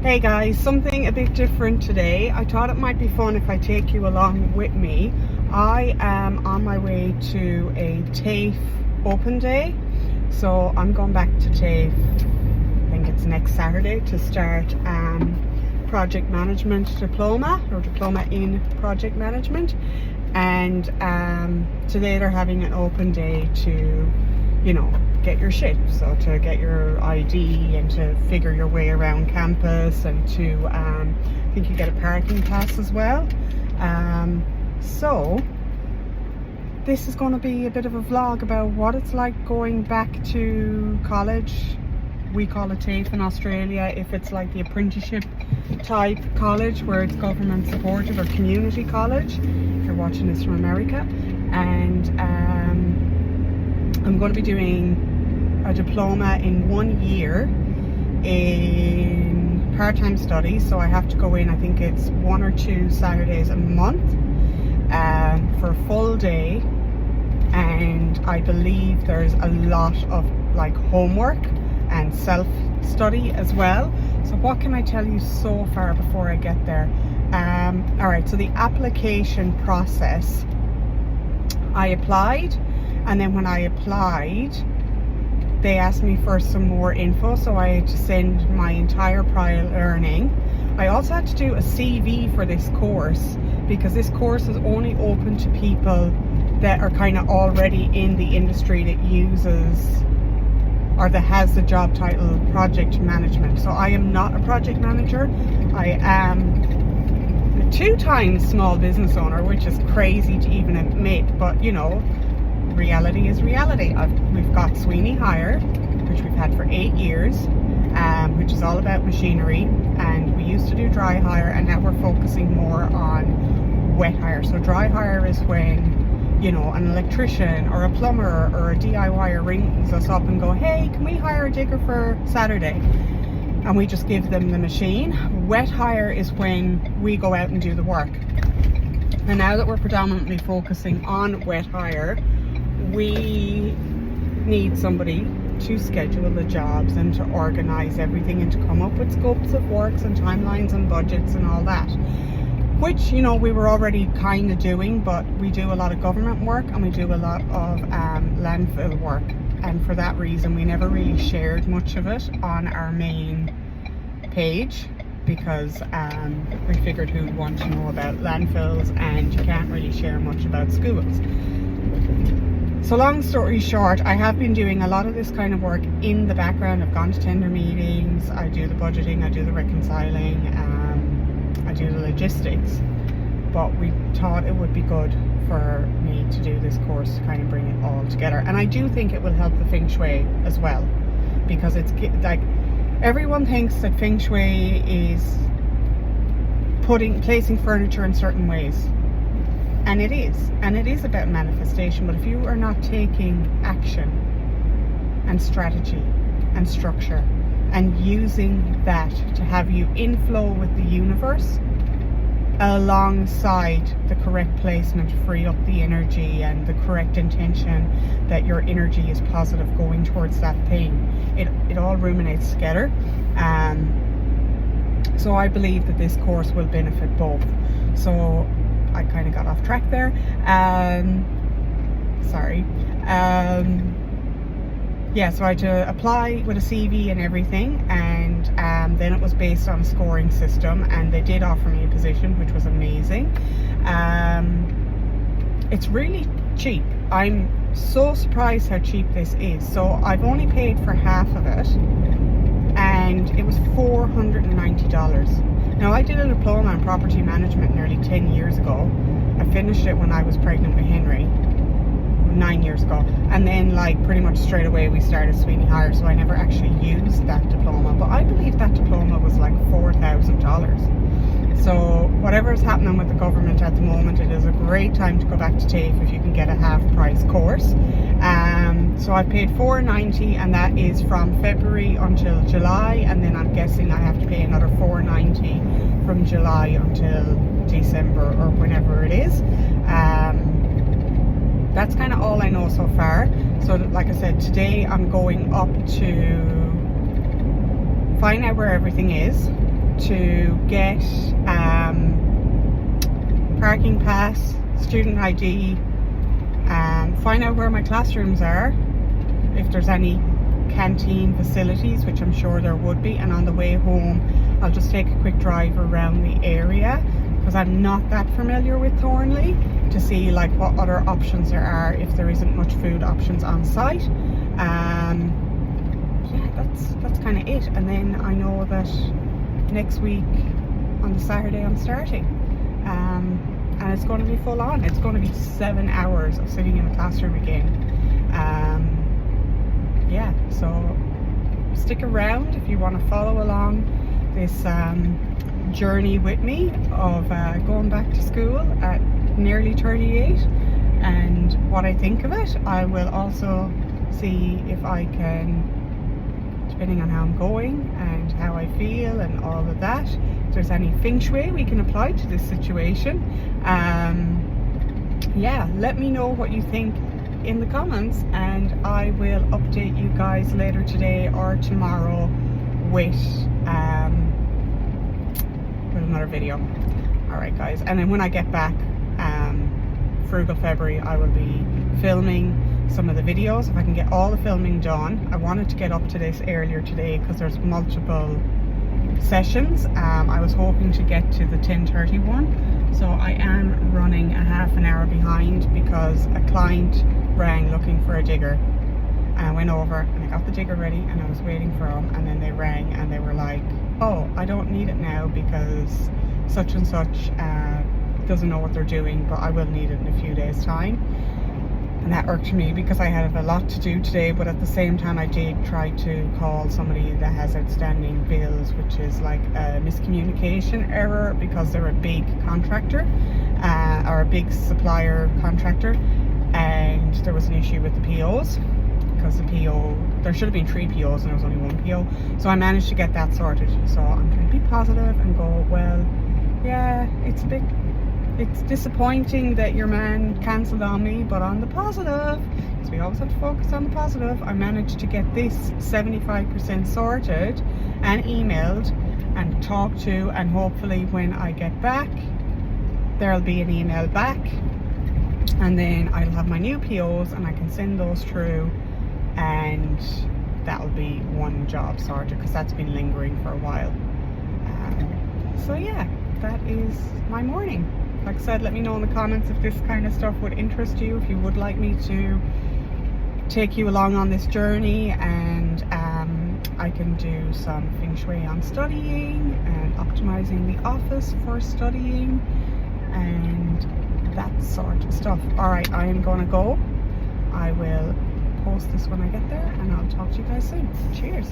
Hey guys, something a bit different today. I thought it might be fun if I take you along with me. I am on my way to a TAFE open day. So I'm going back to TAFE, I think it's next Saturday, to start project management diploma, or diploma in project management. And today they're having an open day to, get your shit, so to get your ID and to figure your way around campus, and to I think you get a parking pass as well. So this is going to be a bit of a vlog about what it's like going back to college. We call it TAFE in Australia if it's like the apprenticeship type college where it's government supported, or community college if you're watching this from America. And I'm going to be doing a diploma in 1 year in part-time studies, so I have to go in, I think it's 1 or 2 Saturdays a month for a full day, and I believe there's a lot of like homework and self-study as well. So what can I tell you so far before I get there? Alright, so the application process, I applied, and then when I applied they asked me for some more info, so I had to send my entire prior learning. I also had to do a CV for this course, because this course is only open to people that are kind of already in the industry that uses, or that has the job title project management. So I am not a project manager. I am a 2-time small business owner, which is crazy to even admit, but reality is reality. We've got Sweeney Hire, which we've had for 8 years, which is all about machinery, and we used to do dry hire, and now we're focusing more on wet hire. So dry hire is when an electrician or a plumber or a DIYer rings us up and go, hey, can we hire a digger for Saturday? And we just give them the machine. Wet hire is when we go out and do the work. And now that we're predominantly focusing on wet hire, we need somebody to schedule the jobs and to organize everything and to come up with scopes of works and timelines and budgets and all that, which we were already kind of doing, but we do a lot of government work and we do a lot of landfill work, and for that reason we never really shared much of it on our main page, because we figured who'd want to know about landfills, and you can't really share much about schools. So long story short, I have been doing a lot of this kind of work in the background. I've gone to tender meetings, I do the budgeting, I do the reconciling, I do the logistics, but we thought it would be good for me to do this course to kind of bring it all together. And I do think it will help the feng shui as well, because it's like everyone thinks that feng shui is placing furniture in certain ways. And it is about manifestation, but if you are not taking action and strategy and structure and using that to have you in flow with the universe alongside the correct placement to free up the energy and the correct intention that your energy is positive going towards that thing, it all ruminates together. So I believe that this course will benefit both. So I kind of got off track there. Sorry. Yeah, so I had to apply with a CV and everything, and then it was based on a scoring system, and they did offer me a position, which was amazing. It's really cheap. I'm so surprised how cheap this is. So I've only paid for half of it, and it was $490. Now, I did a diploma in property management nearly 10 years ago. I finished it when I was pregnant with Henry 9 years ago, and then like pretty much straight away we started Sweeney Hire, so I never actually used that diploma, but I believe that diploma was like $4,000. So whatever is happening with the government at the moment, it is a great time to go back to TAFE if you can get a half price course. So I paid $490, and that is from February until July, and then I'm guessing I have to pay another $490 from July until December or whenever it is. That's kind of all I know so far. So like I said, today I'm going up to find out where everything is, to get parking pass, student ID, find out where my classrooms are, if there's any canteen facilities, which I'm sure there would be, and on the way home I'll just take a quick drive around the area because I'm not that familiar with Thornley, to see like what other options there are if there isn't much food options on site. Yeah, that's kind of it. And then I know that next week on the Saturday I'm starting, and it's going to be full on. It's going to be 7 hours of sitting in a classroom again. Yeah, so stick around if you want to follow along this journey with me of going back to school at nearly 38 and what I think of it. I will also see if I can, depending on how I'm going and how I feel and all of that, if there's any feng shui we can apply to this situation. Yeah, let me know what you think in the comments, and I will update you guys later today or tomorrow with another video. Alright guys, and then when I get back, Frugal February, I will be filming some of the videos if I can get all the filming done. I wanted to get up to this earlier today because there's multiple sessions. I was hoping to get to the 10:30 one, so I am running a half an hour behind because a client rang looking for a digger, and I went over and I got the digger ready and I was waiting for them, and then they rang and they were like, oh, I don't need it now because such and such doesn't know what they're doing, but I will need it in a few days time. And that irked me because I had a lot to do today, but at the same time I did try to call somebody that has outstanding bills, which is like a miscommunication error because they're a big contractor, or a big supplier contractor, and there was an issue with the POs because the PO, there should have been 3 POs and there was only 1 PO, so I managed to get that sorted. So I'm trying to be positive and go, well, yeah, it's disappointing that your man cancelled on me, but on the positive, because we always have to focus on the positive, I managed to get this 75% sorted and emailed and talked to, and hopefully when I get back there'll be an email back, and then I'll have my new POs and I can send those through, and that'll be one job sorted because that's been lingering for a while. So yeah, that is my morning. Like I said, let me know in the comments if this kind of stuff would interest you, if you would like me to take you along on this journey, and I can do some feng shui on studying and optimizing the office for studying and that sort of stuff. Alright, I am gonna go. I will post this when I get there and I'll talk to you guys soon. Cheers.